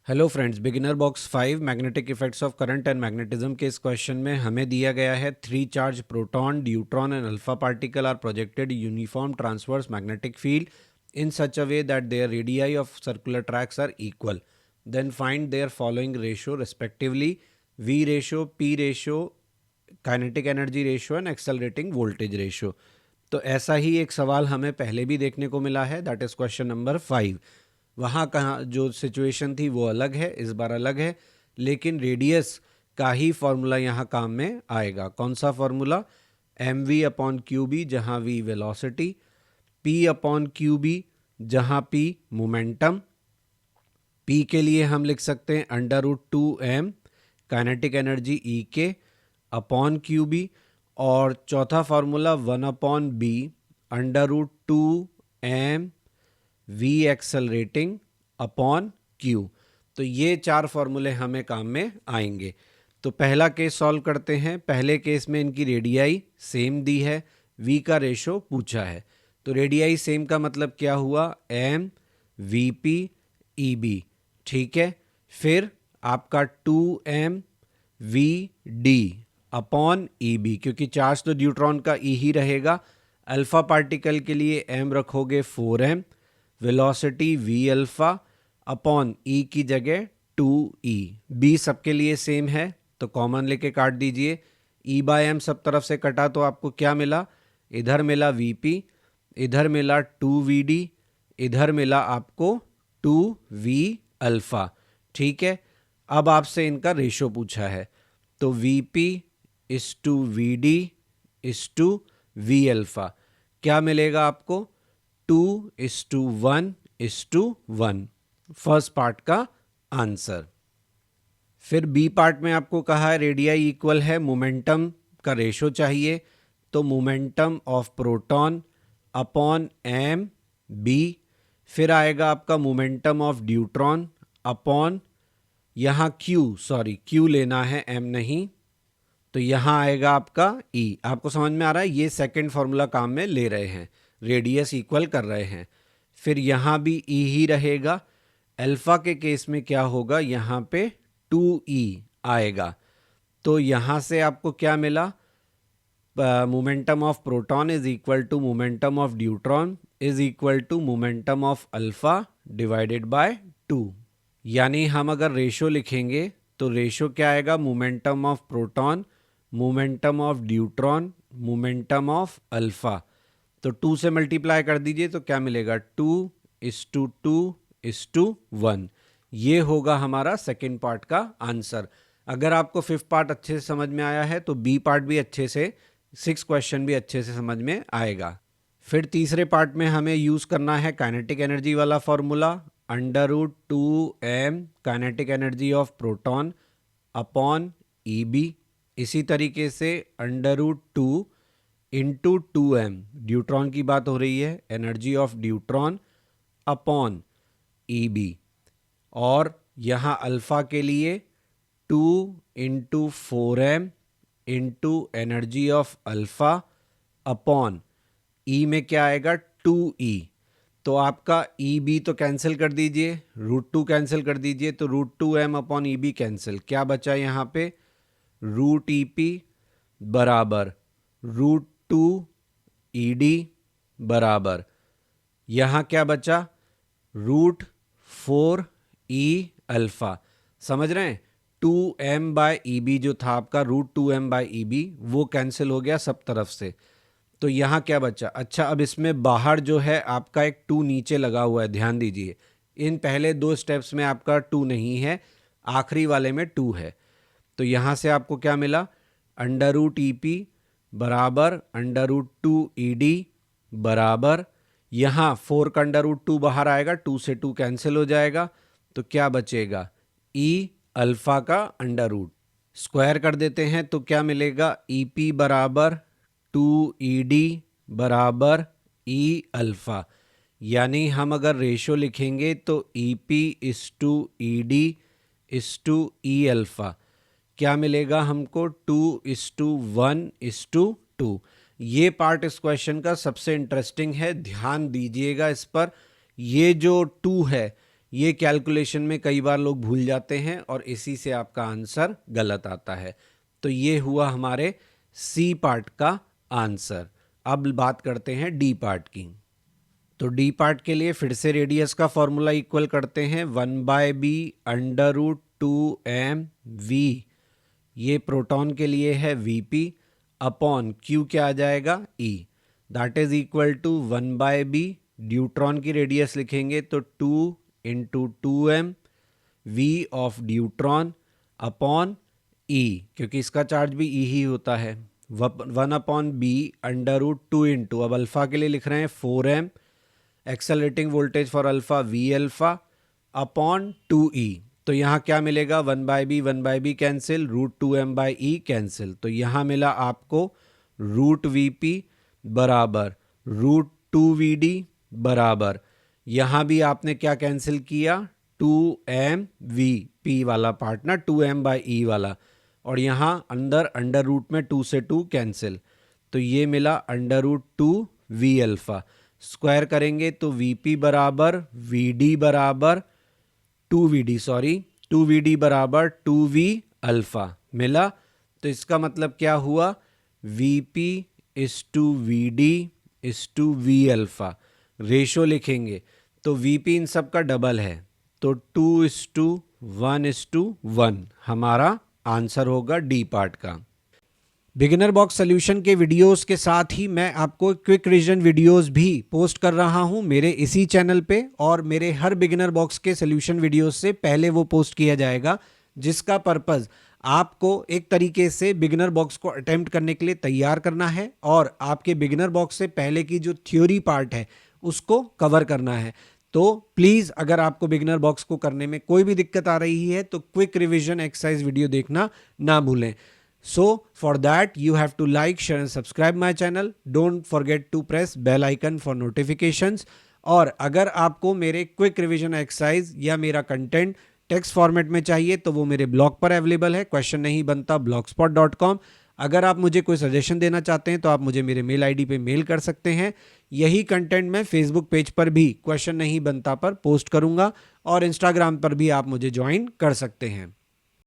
Hello friends, beginner box 5 magnetic effects of current and magnetism के इस question में हमें दिया गया है 3 charge proton, deuteron and alpha particle are projected uniform transverse magnetic field in such a way that their radii of circular tracks are equal. Then find their following ratio respectively: V ratio, P ratio, kinetic energy ratio and accelerating voltage ratio. तो ऐसा ही एक सवाल हमें पहले भी देखने को मिला है, दैट इज क्वेश्चन नंबर 5। वहाँ कहाँ जो सिचुएशन थी वो अलग है, इस बार अलग है, लेकिन रेडियस का ही फॉर्मूला यहाँ काम में आएगा। कौन सा formula? M V upon Q B, जहाँ V velocity, P upon Q B, जहाँ पी मोमेंटम। पी के लिए हम लिख सकते हैं under root 2m kinetic energy E के अपॉन क्यू बी, और चौथा formula 1 upon B under root 2m V accelerating upon Q. तो ये 4 फार्मूले हमें काम में आएंगे। तो पहला केस सॉल्व करते हैं। पहले केस में इनकी रेडियाई सेम दी है, वी का रेशो पूछा है। तो रेडियाई सेम का मतलब क्या हुआ? M v p e B, ठीक है। फिर आपका 2m वी डी अपॉन ई बी, क्योंकि चार्ज तो न्यूट्रॉन का ई ही रहेगा। अल्फा पार्टिकल के लिए m रखोगे 4m, velocity v alpha upon E की जगह 2e। b सबके लिए सेम है तो कॉमन लेके काट दीजिए। e बाय एम सब तरफ से कटा तो आपको क्या मिला? इधर मिला vp, इधर मिला 2vd, इधर मिला आपको 2v अल्फा, ठीक है। अब आपसे इनका रेशो पूछा है, तो vp is to vd is to v alpha क्या मिलेगा आपको? 2:1:1, फर्स्ट पार्ट का आंसर। फिर बी पार्ट में आपको कहा है रेडियाई इक्वल है, मोमेंटम का रेशो चाहिए, तो momentum of proton upon m B. फिर आएगा आपका मोमेंटम ऑफ ड्यूट्रॉन अपॉन, यहाँ क्यू लेना है, एम नहीं, तो यहाँ आएगा आपका ई। आपको समझ में आ रहा है? ये सेकंड फॉर्मूला काम में ले रहे हैं, रेडियस इक्वल कर रहे हैं। फिर यहाँ भी ई ही रहेगा। अल्फा के केस में क्या होगा? यहाँ पे 2e आएगा। तो यहाँ से आपको क्या मिला? Momentum of proton is equal to momentum of deuteron is equal to momentum of alpha divided by 2। यानी हम अगर रेशो लिखेंगे तो रेशो क्या आएगा? Momentum of proton, momentum of deuteron, momentum of alpha. तो 2 से मल्टीप्लाई कर दीजिए तो क्या मिलेगा? 2:2:1। ये होगा हमारा सेकेंड पार्ट का आंसर। अगर आपको फिफ्थ पार्ट अच्छे से समझ में आया है तो बी पार्ट भी अच्छे से, 6 क्वेश्चन भी अच्छे से समझ में आएगा। फिर तीसरे पार्ट में हमें यूज़ करना है काइनेटिक एनर्जी वाला formula, under root 2m kinetic energy of proton upon E B. इसी तरीके से under root 2 into 2m, deuteron की बात हो रही है, energy of deuteron upon E B. और यहाँ अल्फा के लिए 2 into 4m into energy of alpha upon E में क्या आएगा? 2e। तो आपका ई बी तो कैंसिल कर दीजिए, √2 कैंसिल कर दीजिए, तो √2m upon E B cancel. क्या बचा यहाँ पे? √EP बराबर √2ED बराबर, यहाँ क्या बचा? √4e alpha. समझ रहे हैं? 2m बाय ई बी जो था आपका, √2m बाय ई बी, वो कैंसिल हो गया सब तरफ से। तो यहाँ क्या बचा? अच्छा, अब इसमें बाहर जो है आपका एक 2 नीचे लगा हुआ है, ध्यान दीजिए। इन पहले 2 स्टेप्स में आपका 2 नहीं है, आखिरी वाले में 2 है। तो यहाँ से आपको क्या मिला? अंडर रूट ई पी बराबर अंडर रूट 2ED बराबर, यहाँ 4 का अंडर रूट 2 बाहर आएगा, 2 से 2 कैंसिल हो जाएगा, तो क्या बचेगा? ई अल्फा का अंडर रूट स्क्वायर कर देते हैं तो क्या मिलेगा? EP बराबर 2ED बराबर ई अल्फा। यानी हम अगर रेशो लिखेंगे तो EP इस टू ED इस टू ई अल्फा क्या मिलेगा हमको? 2:1:2। ये पार्ट इस क्वेश्चन का सबसे इंटरेस्टिंग है, ध्यान दीजिएगा इस पर। ये जो 2 है ये कैलकुलेशन में कई बार लोग भूल जाते हैं और इसी से आपका आंसर गलत आता है। तो ये हुआ हमारे सी पार्ट का आंसर। अब बात करते हैं डी पार्ट की। तो डी पार्ट के लिए फिर से रेडियस का फॉर्मूला इक्वल करते हैं 1/b √2mv। ये प्रोटॉन के लिए है vp अपॉन q क्या आ जाएगा e, that is equal to 1/b। Deuteron की रेडियस लिखेंगे तो 2 × 2m v of deuteron upon e, क्योंकि इसका चार्ज भी e ही होता है। 1/b √2 इंटू, अब अल्फा के लिए लिख रहे हैं 4m, accelerating voltage for alpha V alpha upon 2e। तो यहाँ क्या मिलेगा 1/b कैंसिल, √2m/e कैंसिल। तो यहाँ मिला आपको √vp बराबर √2vd बराबर, यहाँ भी आपने क्या कैंसिल किया 2mv, p वाला पार्ट ना 2m/e वाला, और यहाँ अंदर अंडर रूट में 2 से 2 कैंसिल। तो ये मिला √2v अल्फा। स्क्वायर करेंगे तो vp बराबर vd बराबर 2vd बराबर 2v अल्फा मिला। तो इसका मतलब क्या हुआ vp is to vd is to v alpha. Ratio लिखेंगे तो vp इन सब का डबल है, तो 2:1:1 हमारा आंसर होगा डी पार्ट का। बिगिनर बॉक्स सॉल्यूशन के वीडियोस के साथ ही मैं आपको क्विक रिवीजन वीडियोस भी पोस्ट कर रहा हूं मेरे इसी चैनल पे, और मेरे हर बिगिनर बॉक्स के सॉल्यूशन वीडियोस से पहले वो पोस्ट किया जाएगा, जिसका पर्पस आपको एक तरीके से बिगिनर बॉक्स को अटेम्प्ट करने के लिए तैयार करना है और आपके बिगिनर बॉक्स से पहले की जो थ्योरी पार्ट है उसको कवर करना है। तो प्लीज़ अगर आपको बिगिनर बॉक्स को करने में कोई भी दिक्कत आ रही है तो क्विक रिवीजन एक्सरसाइज वीडियो देखना ना भूलें। So for that you have to like, share and subscribe my channel. Don't forget to press bell icon for notifications. और अगर आपको मेरे क्विक रिवीजन एक्सरसाइज या मेरा कंटेंट टेक्स्ट फॉर्मेट में चाहिए तो वो मेरे ब्लॉग पर अवेलेबल है, क्वेश्चन नहीं बनता blogspot.com। अगर आप मुझे कोई सजेशन देना चाहते हैं तो आप मुझे मेरे मेल आईडी पे मेल कर सकते हैं। यही कंटेंट मैं फेसबुक पेज पर भी क्वेश्चन नहीं बनता पर पोस्ट करूंगा और इंस्टाग्राम पर भी आप मुझे ज्वाइन कर सकते हैं।